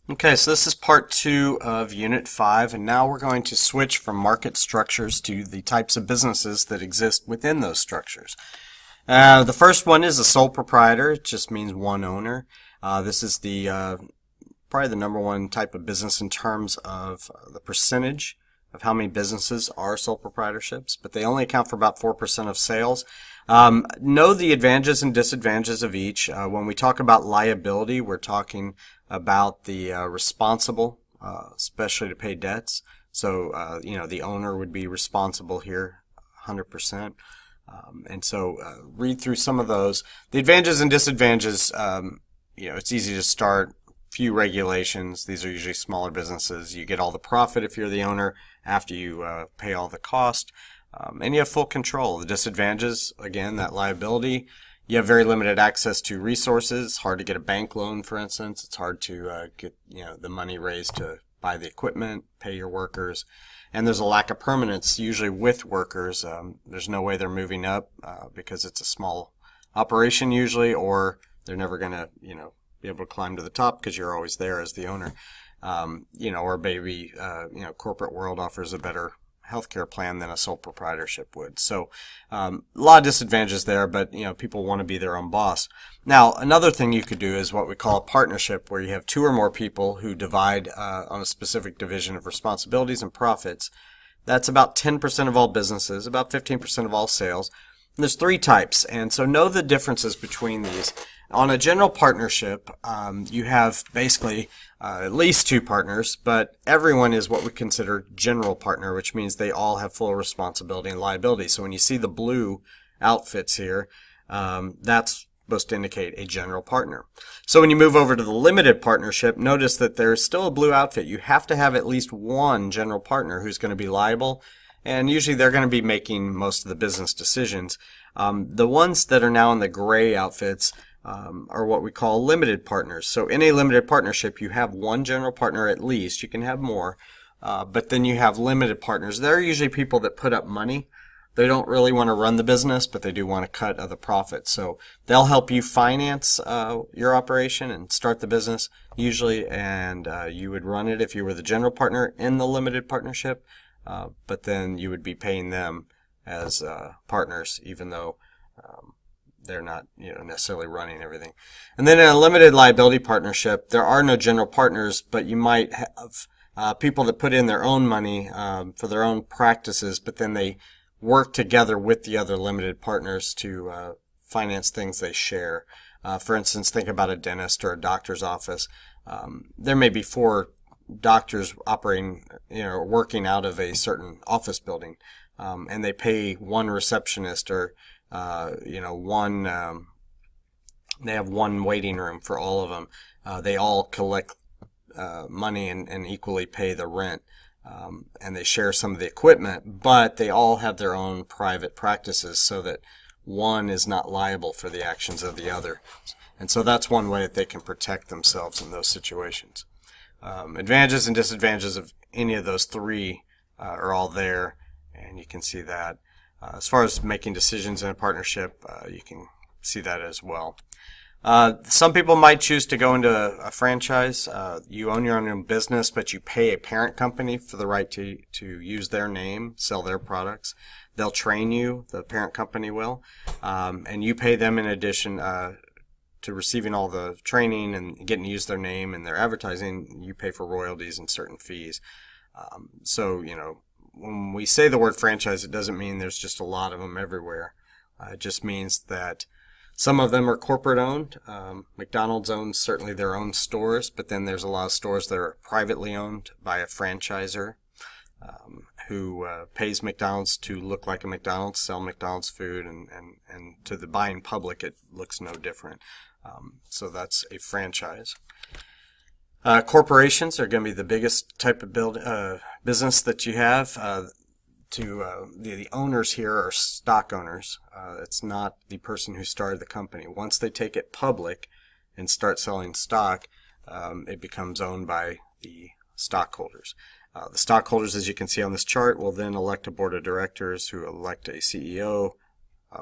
Okay, so this is part two of Unit 5, and now we're going to switch from market structures to the types of businesses that exist within those structures. The first one is a sole proprietor. It just means one owner. This is the probably the number one type of business in terms of the percentage of how many businesses are sole proprietorships, but they only account for about 4% of sales. Know the advantages and disadvantages of each. When we talk about liability, we're talking about the responsible, especially to pay debts. So, the owner would be responsible here 100%. And so read through some of those. The advantages and disadvantages, it's easy to start. Few regulations. These are usually smaller businesses. You get all the profit if you're the owner after you pay all the cost. And you have full control. The disadvantages, again, that liability. You have very limited access to resources. It's hard to get a bank loan, for instance. It's hard to get the money raised to buy the equipment, pay your workers. And there's a lack of permanence, usually with workers. There's no way they're moving up because it's a small operation usually, or they're never going to, be able to climb to the top because you're always there as the owner. Or maybe, corporate world offers a better healthcare plan than a sole proprietorship would. So, a lot of disadvantages there, but, people want to be their own boss. Now, another thing you could do is what we call a partnership, where you have two or more people who divide on a specific division of responsibilities and profits. That's about 10% of all businesses, about 15% of all sales. And there's three types, and so know the differences between these. On a general partnership, you have basically at least two partners, but everyone is what we consider general partner, which means they all have full responsibility and liability. So when you see the blue outfits here, that's supposed to indicate a general partner. So when you move over to the limited partnership, notice that there's still a blue outfit. You have to have at least one general partner who's going to be liable, and usually they're going to be making most of the business decisions. The ones that are now in the gray outfits are what we call limited partners. So in a limited partnership, you have one general partner at least. You can have more, but then you have limited partners. They're usually people that put up money. They don't really want to run the business, but they do want to cut of the profit. So they'll help you finance your operation and start the business usually, and you would run it if you were the general partner in the limited partnership, but then you would be paying them as partners, even though they're not, necessarily running everything. And then in a limited liability partnership, there are no general partners, but you might have people that put in their own money for their own practices, but then they work together with the other limited partners to finance things they share. For instance, think about a dentist or a doctor's office. There may be four doctors operating, working out of a certain office building, and they pay one receptionist or one, they have one waiting room for all of them. They all collect money and equally pay the rent. And they share some of the equipment, but they all have their own private practices so that one is not liable for the actions of the other. And so that's one way that they can protect themselves in those situations. Advantages and disadvantages of any of those three are all there, and you can see that. As far as making decisions in a partnership, you can see that as well. Some people might choose to go into a franchise. You own your own business, but you pay a parent company for the right to use their name, sell their products. They'll train you, the parent company will, and you pay them in addition to receiving all the training and getting to use their name and their advertising. You pay for royalties and certain fees. When we say the word franchise, it doesn't mean there's just a lot of them everywhere. It just means that some of them are corporate owned. McDonald's owns certainly their own stores, but then there's a lot of stores that are privately owned by a franchisor who pays McDonald's to look like a McDonald's, sell McDonald's food, and to the buying public it looks no different. So that's a franchise. Corporations are going to be the biggest type of business that you have. The owners here are stock owners. It's not the person who started the company. Once they take it public and start selling stock, it becomes owned by the stockholders. The stockholders, as you can see on this chart, will then elect a board of directors who elect a CEO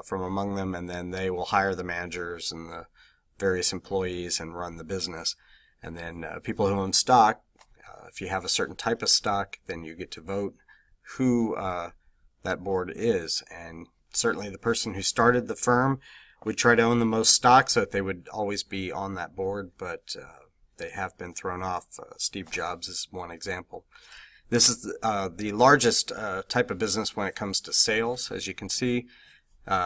from among them, and then they will hire the managers and the various employees and run the business. And then people who own stock, if you have a certain type of stock, then you get to vote who that board is. And certainly the person who started the firm would try to own the most stock so that they would always be on that board, but they have been thrown off. Steve Jobs is one example. This is the largest type of business when it comes to sales, as you can see.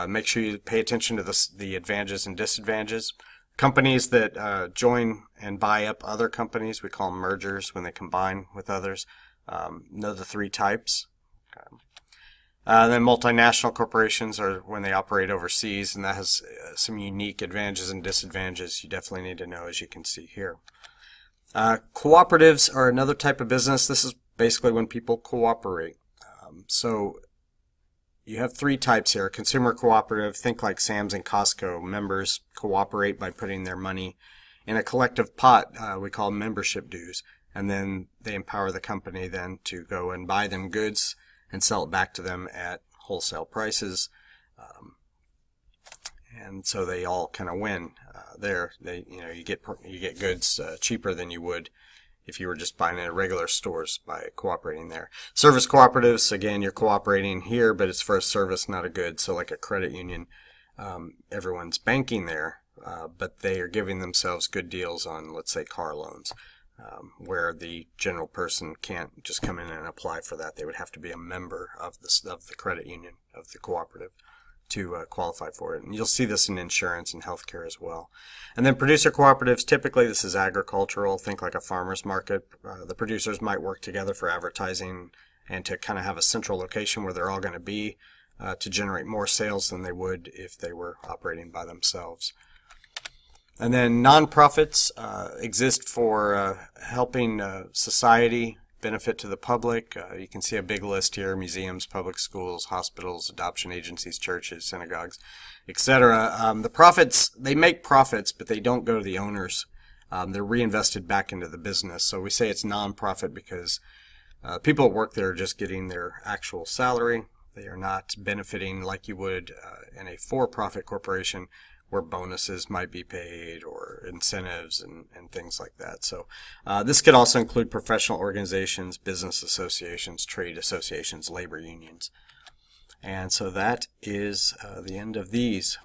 Make sure you pay attention to the advantages and disadvantages. Companies that join and buy up other companies, we call them mergers when they combine with others. Know the three types. Then multinational corporations are when they operate overseas, and that has some unique advantages and disadvantages you definitely need to know, as you can see here. Cooperatives are another type of business. This is basically when people cooperate. So you have three types here. Consumer cooperative, think like Sam's and Costco. Members cooperate by putting their money in a collective pot we call membership dues, and then they empower the company then to go and buy them goods and sell it back to them at wholesale prices. And so they all kind of win there. You get goods cheaper than you would if you were just buying it at regular stores by cooperating there. Service cooperatives, again, you're cooperating here, but it's for a service, not a good. So like a credit union, everyone's banking there, but they are giving themselves good deals on, let's say, car loans, where the general person can't just come in and apply for that. They would have to be a member of the credit union, of the cooperative, to qualify for it. And you'll see this in insurance and healthcare as well. And then producer cooperatives, typically this is agricultural. Think like a farmer's market. The producers might work together for advertising and to kind of have a central location where they're all going to be to generate more sales than they would if they were operating by themselves. And then nonprofits exist for helping society, benefit to the public. You can see a big list here: museums, public schools, hospitals, adoption agencies, churches, synagogues, etc. The profits, they make profits, but they don't go to the owners. They're reinvested back into the business. So we say it's nonprofit because people at work there are just getting their actual salary. They are not benefiting like you would in a for-profit corporation, where bonuses might be paid or incentives and things like that. So this could also include professional organizations, business associations, trade associations, labor unions. And so that is the end of these.